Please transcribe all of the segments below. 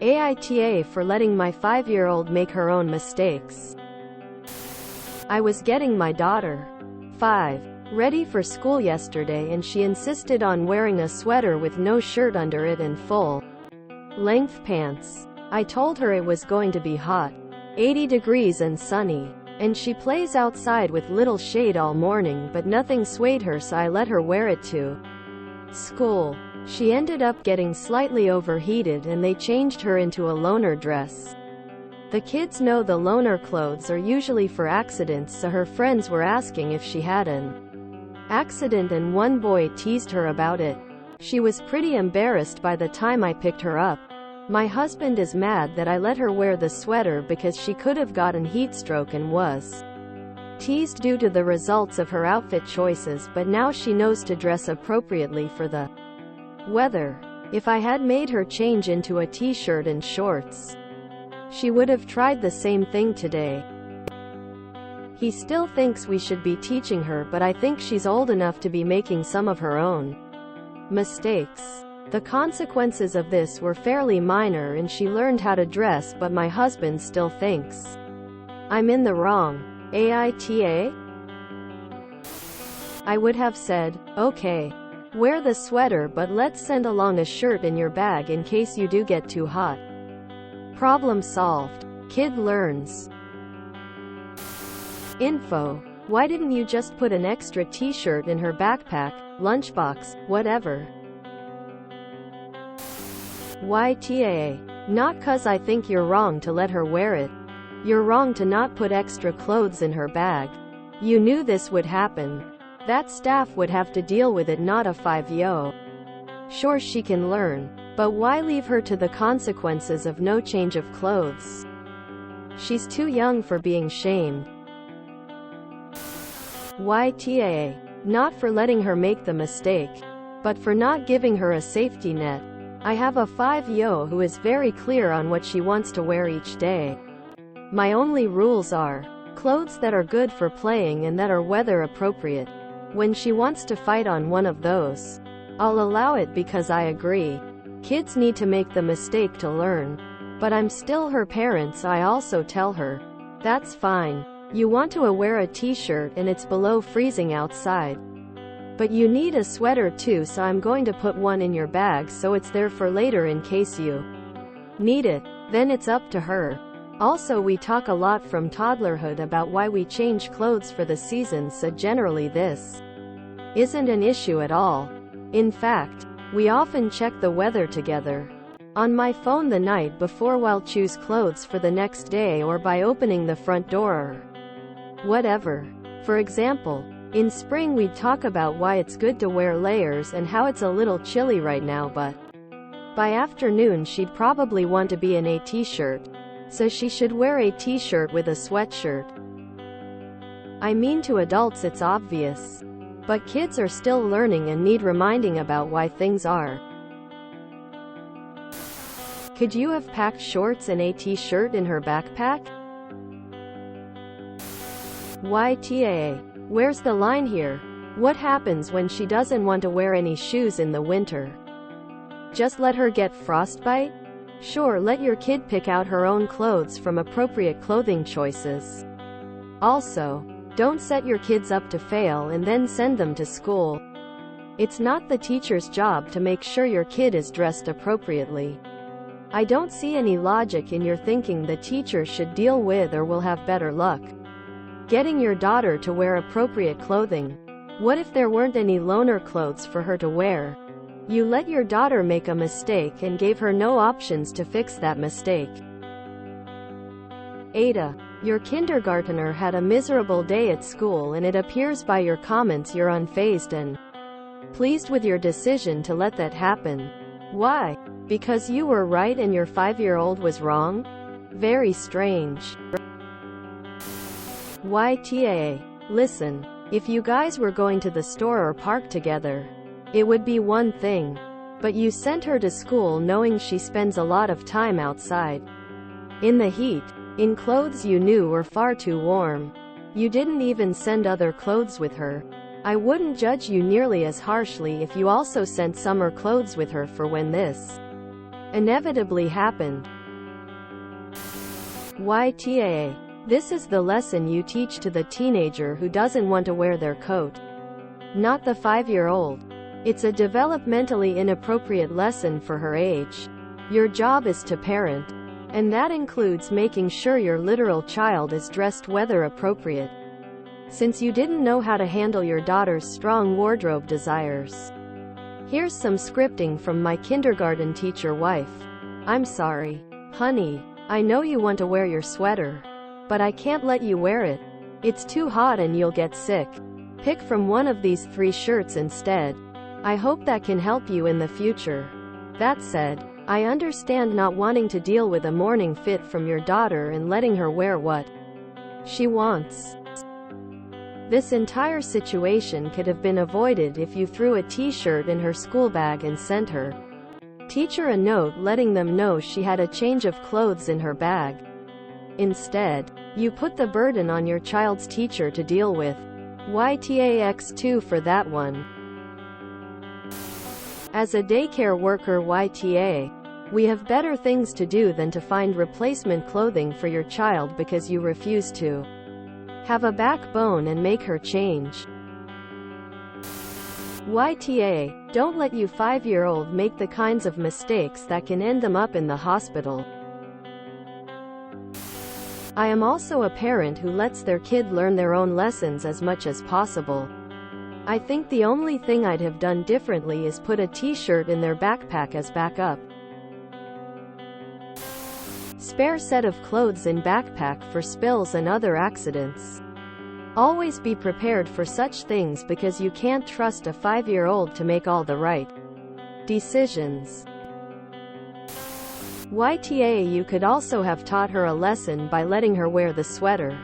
AITA for letting my 5-year-old make her own mistakes. I was getting my daughter, 5, ready for school yesterday, and she insisted on wearing a sweater with no shirt under it and full-length pants. I told her it was going to be hot, 80 degrees and sunny, and she plays outside with little shade all morning, but nothing swayed her, so I let her wear it to school. She ended up getting slightly overheated and they changed her into a loner dress. The kids know the loner clothes are usually for accidents, so her friends were asking if she had an accident and one boy teased her about it. She was pretty embarrassed by the time I picked her up. My husband is mad that I let her wear the sweater because she could have gotten heat stroke and was teased due to the results of her outfit choices, but now she knows to dress appropriately for the weather. If I had made her change into a t-shirt and shorts, she would have tried the same thing today. He still thinks we should be teaching her, but I think she's old enough to be making some of her own mistakes. The consequences of this were fairly minor and she learned how to dress, but my husband still thinks I'm in the wrong. AITA? I would have said, okay, wear the sweater, but let's send along a shirt in your bag in case you do get too hot. Problem solved. Kid learns. Info. Why didn't you just put an extra t-shirt in her backpack, lunchbox, whatever? YTA. Not 'cause I think you're wrong to let her wear it. You're wrong to not put extra clothes in her bag. You knew this would happen. That staff would have to deal with it, not a 5-year-old. Sure, she can learn, but why leave her to the consequences of no change of clothes? She's too young for being shamed. YTA. Not for letting her make the mistake, but for not giving her a safety net. I have a 5-year-old who is very clear on what she wants to wear each day. My only rules are clothes that are good for playing and that are weather appropriate. When she wants to fight on one of those, I'll allow it because I agree. Kids need to make the mistake to learn. But I'm still her parent, so I also tell her, that's fine. You want to wear a t-shirt and it's below freezing outside. But you need a sweater too, so I'm going to put one in your bag so it's there for later in case you need it. Then it's up to her. Also, we talk a lot from toddlerhood about why we change clothes for the seasons, so generally this isn't an issue at all. In fact, we often check the weather together on my phone the night before while choose clothes for the next day, or by opening the front door or whatever. For example, in spring we'd talk about why it's good to wear layers and how it's a little chilly right now, but by afternoon she'd probably want to be in a t-shirt, so she should wear a t-shirt with a sweatshirt. I mean, to adults it's obvious, but kids are still learning and need reminding about why things are. Could you have packed shorts and a t-shirt in her backpack? YTA. Where's the line here? What happens when she doesn't want to wear any shoes in the winter? Just let her get frostbite? Sure, let your kid pick out her own clothes from appropriate clothing choices. Also, don't set your kids up to fail and then send them to school. It's not the teacher's job to make sure your kid is dressed appropriately. I don't see any logic in your thinking the teacher should deal with or will have better luck getting your daughter to wear appropriate clothing. What if there weren't any loner clothes for her to wear? You let your daughter make a mistake and gave her no options to fix that mistake. AITA. Your kindergartner had a miserable day at school, and it appears by your comments you're unfazed and pleased with your decision to let that happen. Why? Because you were right and your 5-year-old was wrong? Very strange. YTA. Listen, if you guys were going to the store or park together, it would be one thing. But you sent her to school knowing she spends a lot of time outside in the heat, in clothes you knew were far too warm. You didn't even send other clothes with her. I wouldn't judge you nearly as harshly if you also sent summer clothes with her for when this inevitably happened. YTA. This is the lesson you teach to the teenager who doesn't want to wear their coat. Not the 5-year-old. It's a developmentally inappropriate lesson for her age. Your job is to parent. And that includes making sure your literal child is dressed weather appropriate. Since you didn't know how to handle your daughter's strong wardrobe desires. Here's some scripting from my kindergarten teacher wife. I'm sorry. Honey, I know you want to wear your sweater. But I can't let you wear it. It's too hot and you'll get sick. Pick from one of these 3 shirts instead. I hope that can help you in the future. That said, I understand not wanting to deal with a morning fit from your daughter and letting her wear what she wants. This entire situation could have been avoided if you threw a t-shirt in her school bag and sent her teacher a note letting them know she had a change of clothes in her bag. Instead, you put the burden on your child's teacher to deal with. YTAX2 for that one. As a daycare worker YTA, we have better things to do than to find replacement clothing for your child because you refuse to have a backbone and make her change. YTA, don't let your 5-year-old make the kinds of mistakes that can end them up in the hospital. I am also a parent who lets their kid learn their own lessons as much as possible. I think the only thing I'd have done differently is put a t-shirt in their backpack as backup. Spare set of clothes in backpack for spills and other accidents. Always be prepared for such things because you can't trust a 5-year-old to make all the right decisions. YTA, you could also have taught her a lesson by letting her wear the sweater,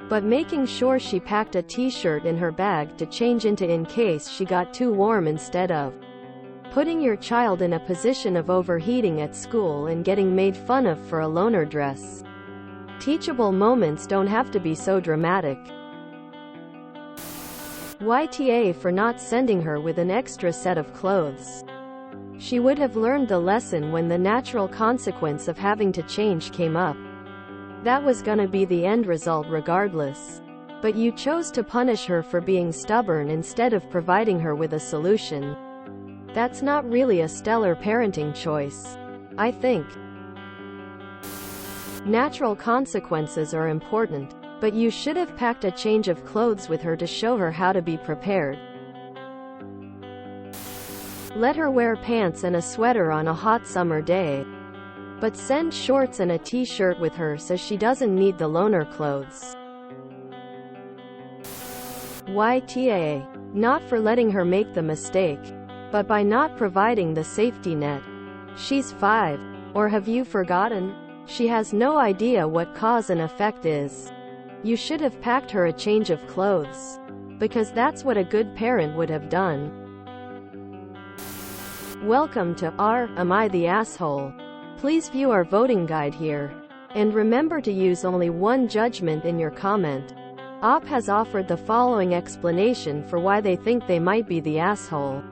but making sure she packed a t-shirt in her bag to change into in case she got too warm instead of putting your child in a position of overheating at school and getting made fun of for a loner dress. Teachable moments don't have to be so dramatic. YTA for not sending her with an extra set of clothes. She would have learned the lesson when the natural consequence of having to change came up. That was gonna be the end result regardless. But you chose to punish her for being stubborn instead of providing her with a solution. That's not really a stellar parenting choice, I think. Natural consequences are important, but you should have packed a change of clothes with her to show her how to be prepared. Let her wear pants and a sweater on a hot summer day, but send shorts and a t-shirt with her so she doesn't need the loner clothes. YTA, not for letting her make the mistake, but by not providing the safety net. She's 5. Or have you forgotten? She has no idea what cause and effect is. You should have packed her a change of clothes, because that's what a good parent would have done. Welcome to Am I the Asshole? Please view our voting guide here. And remember to use only one judgment in your comment. Op has offered the following explanation for why they think they might be the asshole.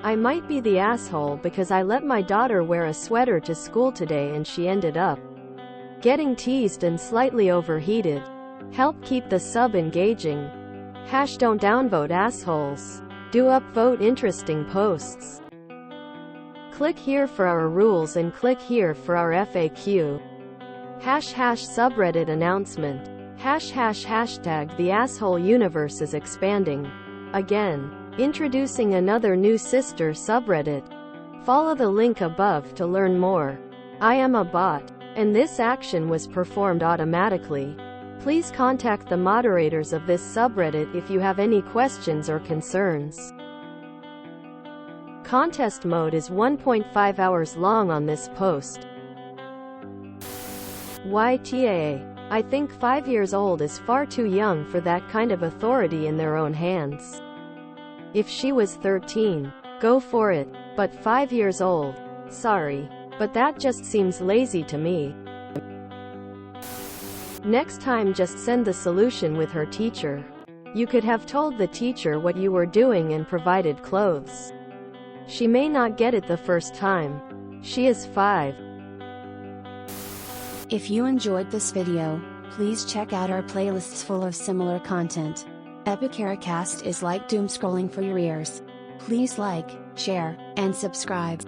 I might be the asshole because I let my daughter wear a sweater to school today and she ended up getting teased and slightly overheated. Help keep the sub engaging. Don't downvote assholes. Do upvote interesting posts. Click here for our rules and click here for our FAQ. Subreddit announcement. Hashtag the asshole universe is expanding. Again. Introducing another new sister subreddit. Follow the link above to learn more. I am a bot, and this action was performed automatically. Please contact the moderators of this subreddit if you have any questions or concerns. Contest mode is 1.5 hours long on this post. YTA. I think 5 years old is far too young for that kind of authority in their own hands. If she was 13, go for it, but 5 years old, sorry, but that just seems lazy to me. Next time just send the solution with her teacher. You could have told the teacher what you were doing and provided clothes. She may not get it the first time. She is 5. If you enjoyed this video, please check out our playlists full of similar content. AmITheAsshole is like doom scrolling for your ears. Please like, share, and subscribe.